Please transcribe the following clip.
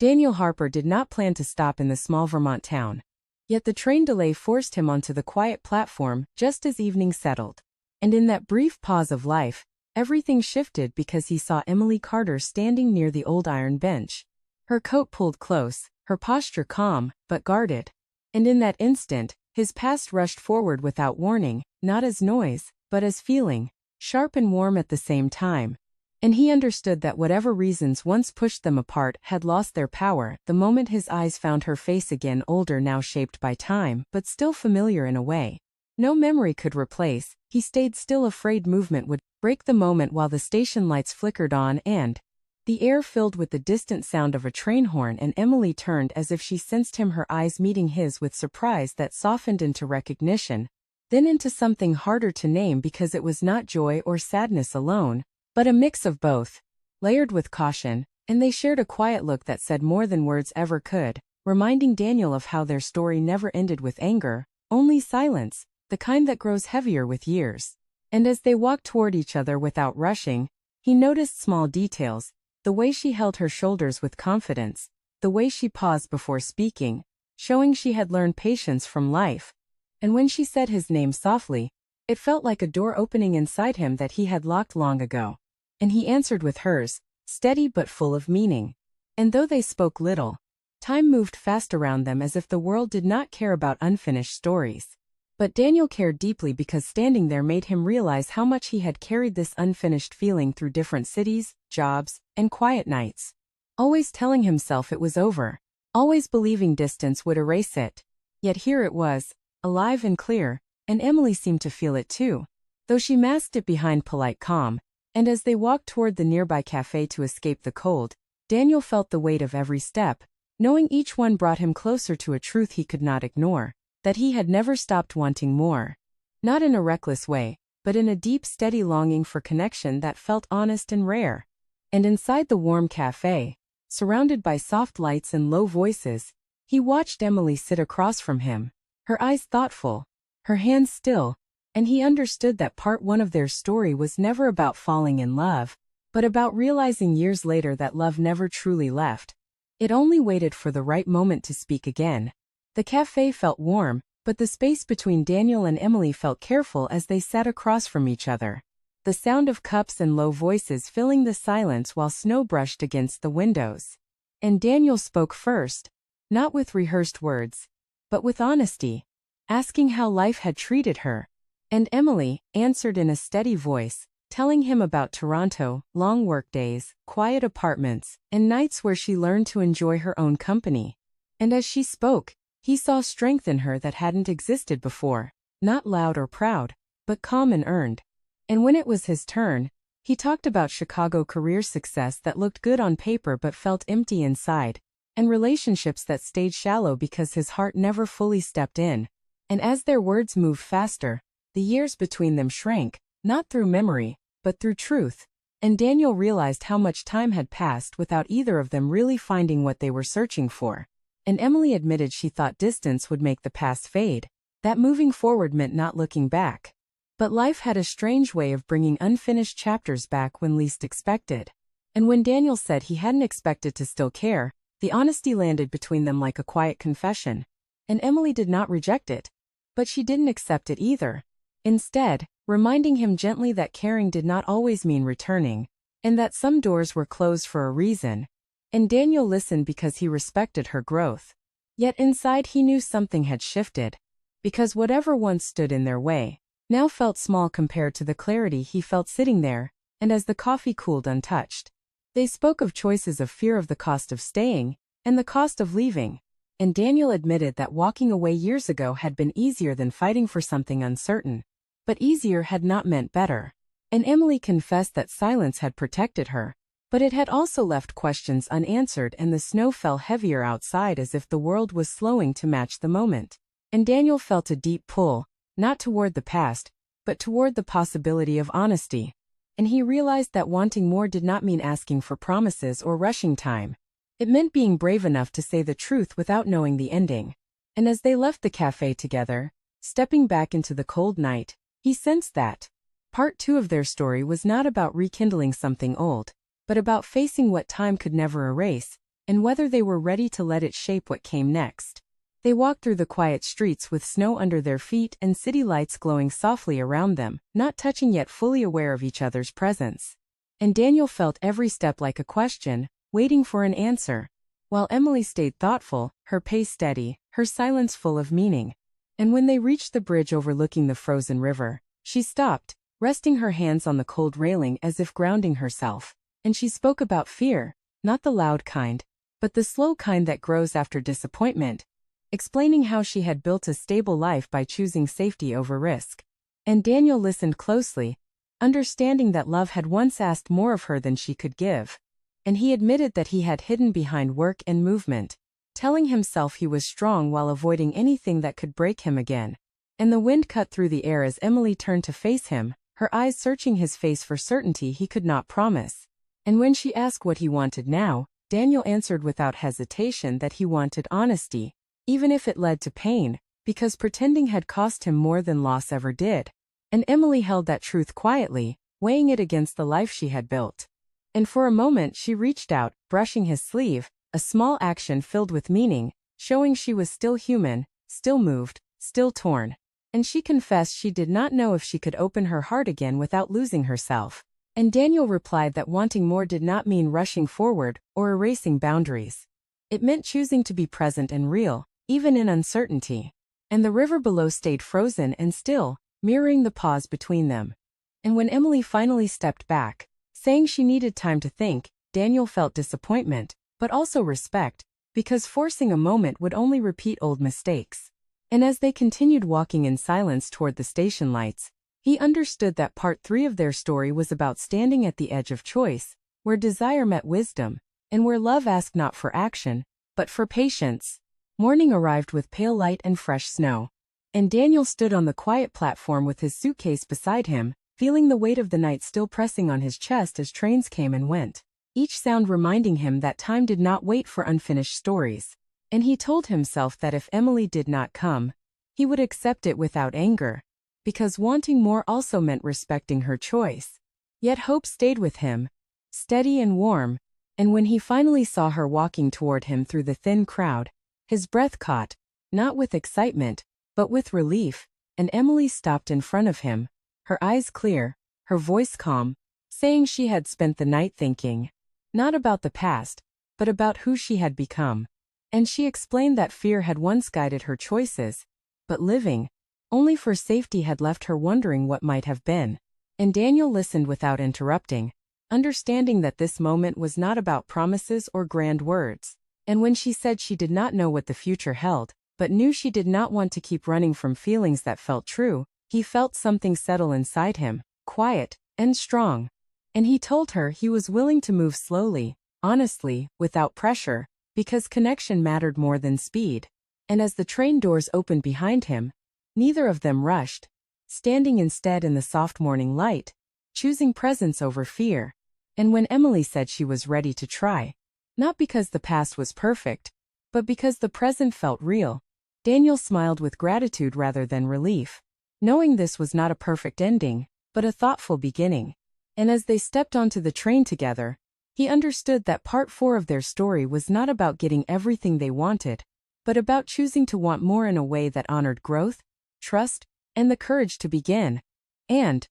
Daniel Harper did not plan to stop in the small Vermont town. Yet the train delay forced him onto the quiet platform just as evening settled. And in that brief pause of life, everything shifted because he saw Emily Carter standing near the old iron bench. Her coat pulled close, her posture calm, but guarded. And in that instant, his past rushed forward without warning, not as noise, but as feeling, sharp and warm at the same time. And he understood that whatever reasons once pushed them apart had lost their power the moment his eyes found her face again, older now, shaped by time, but still familiar in a way no memory could replace. He stayed still, afraid movement would break the moment, while the station lights flickered on and the air filled with the distant sound of a train horn, and Emily turned as if she sensed him, her eyes meeting his with surprise that softened into recognition, then into something harder to name, because it was not joy or sadness alone, but a mix of both, layered with caution, and they shared a quiet look that said more than words ever could, reminding Daniel of how their story never ended with anger, only silence, the kind that grows heavier with years. And as they walked toward each other without rushing, he noticed small details, the way she held her shoulders with confidence, the way she paused before speaking, showing she had learned patience from life. And when she said his name softly, it felt like a door opening inside him that he had locked long ago. And he answered with hers, steady but full of meaning. And though they spoke little, time moved fast around them, as if the world did not care about unfinished stories. But Daniel cared deeply, because standing there made him realize how much he had carried this unfinished feeling through different cities, jobs, and quiet nights. Always telling himself it was over, always believing distance would erase it. Yet here it was, alive and clear, and Emily seemed to feel it too, though she masked it behind polite calm. And as they walked toward the nearby cafe to escape the cold, Daniel felt the weight of every step, knowing each one brought him closer to a truth he could not ignore, that he had never stopped wanting more. Not in a reckless way, but in a deep, steady longing for connection that felt honest and rare. And inside the warm cafe, surrounded by soft lights and low voices, he watched Emily sit across from him, her eyes thoughtful, her hands still, and he understood that part one of their story was never about falling in love, but about realizing years later that love never truly left. It only waited for the right moment to speak again. The cafe felt warm, but the space between Daniel and Emily felt careful as they sat across from each other. The sound of cups and low voices filling the silence while snow brushed against the windows. And Daniel spoke first, not with rehearsed words, but with honesty, asking how life had treated her. And Emily answered in a steady voice, telling him about Toronto, long workdays, quiet apartments, and nights where she learned to enjoy her own company. And as she spoke, he saw strength in her that hadn't existed before, not loud or proud, but calm and earned. And when it was his turn, he talked about Chicago career success that looked good on paper but felt empty inside, and relationships that stayed shallow because his heart never fully stepped in. And as their words moved faster, the years between them shrank, not through memory, but through truth. And Daniel realized how much time had passed without either of them really finding what they were searching for. And Emily admitted she thought distance would make the past fade, that moving forward meant not looking back. But life had a strange way of bringing unfinished chapters back when least expected. And when Daniel said he hadn't expected to still care, the honesty landed between them like a quiet confession. And Emily did not reject it. But she didn't accept it either. Instead, reminding him gently that caring did not always mean returning, and that some doors were closed for a reason. And Daniel listened because he respected her growth. Yet inside he knew something had shifted, because whatever once stood in their way now felt small compared to the clarity he felt sitting there. And as the coffee cooled untouched, they spoke of choices, of fear, of the cost of staying, and the cost of leaving. And Daniel admitted that walking away years ago had been easier than fighting for something uncertain. But easier had not meant better. And Emily confessed that silence had protected her, but it had also left questions unanswered, and the snow fell heavier outside as if the world was slowing to match the moment. And Daniel felt a deep pull, not toward the past, but toward the possibility of honesty. And he realized that wanting more did not mean asking for promises or rushing time. It meant being brave enough to say the truth without knowing the ending. And as they left the cafe together, stepping back into the cold night, he sensed that part two of their story was not about rekindling something old, but about facing what time could never erase, and whether they were ready to let it shape what came next. They walked through the quiet streets with snow under their feet and city lights glowing softly around them, not touching yet fully aware of each other's presence. And Daniel felt every step like a question, waiting for an answer, while Emily stayed thoughtful, her pace steady, her silence full of meaning. And when they reached the bridge overlooking the frozen river, she stopped, resting her hands on the cold railing as if grounding herself. And she spoke about fear, not the loud kind, but the slow kind that grows after disappointment, explaining how she had built a stable life by choosing safety over risk. And Daniel listened closely, understanding that love had once asked more of her than she could give. And he admitted that he had hidden behind work and movement, telling himself he was strong while avoiding anything that could break him again. And the wind cut through the air as Emily turned to face him, her eyes searching his face for certainty he could not promise. And when she asked what he wanted now, Daniel answered without hesitation that he wanted honesty, even if it led to pain, because pretending had cost him more than loss ever did. And Emily held that truth quietly, weighing it against the life she had built. And for a moment she reached out, brushing his sleeve, a small action filled with meaning, showing she was still human, still moved, still torn. And she confessed she did not know if she could open her heart again without losing herself. And Daniel replied that wanting more did not mean rushing forward or erasing boundaries. It meant choosing to be present and real, even in uncertainty. And the river below stayed frozen and still, mirroring the pause between them. And when Emily finally stepped back, saying she needed time to think, Daniel felt disappointment, but also respect, because forcing a moment would only repeat old mistakes. And as they continued walking in silence toward the station lights, he understood that part 3 of their story was about standing at the edge of choice, where desire met wisdom, and where love asked not for action, but for patience. Morning arrived with pale light and fresh snow. And Daniel stood on the quiet platform with his suitcase beside him, feeling the weight of the night still pressing on his chest as trains came and went, each sound reminding him that time did not wait for unfinished stories. And he told himself that if Emily did not come, he would accept it without anger, because wanting more also meant respecting her choice. Yet hope stayed with him, steady and warm, and when he finally saw her walking toward him through the thin crowd, his breath caught, not with excitement, but with relief, and Emily stopped in front of him, her eyes clear, her voice calm, saying she had spent the night thinking, not about the past, but about who she had become. And she explained that fear had once guided her choices, but living, only for safety had left her wondering what might have been. And Daniel listened without interrupting, understanding that this moment was not about promises or grand words. And when she said she did not know what the future held, but knew she did not want to keep running from feelings that felt true, he felt something settle inside him, quiet and strong. And he told her he was willing to move slowly, honestly, without pressure, because connection mattered more than speed. And as the train doors opened behind him, neither of them rushed, standing instead in the soft morning light, choosing presence over fear. And when Emily said she was ready to try, not because the past was perfect, but because the present felt real, Daniel smiled with gratitude rather than relief, knowing this was not a perfect ending, but a thoughtful beginning. And as they stepped onto the train together, he understood that part 4 of their story was not about getting everything they wanted, but about choosing to want more in a way that honored growth, trust, and the courage to begin. And,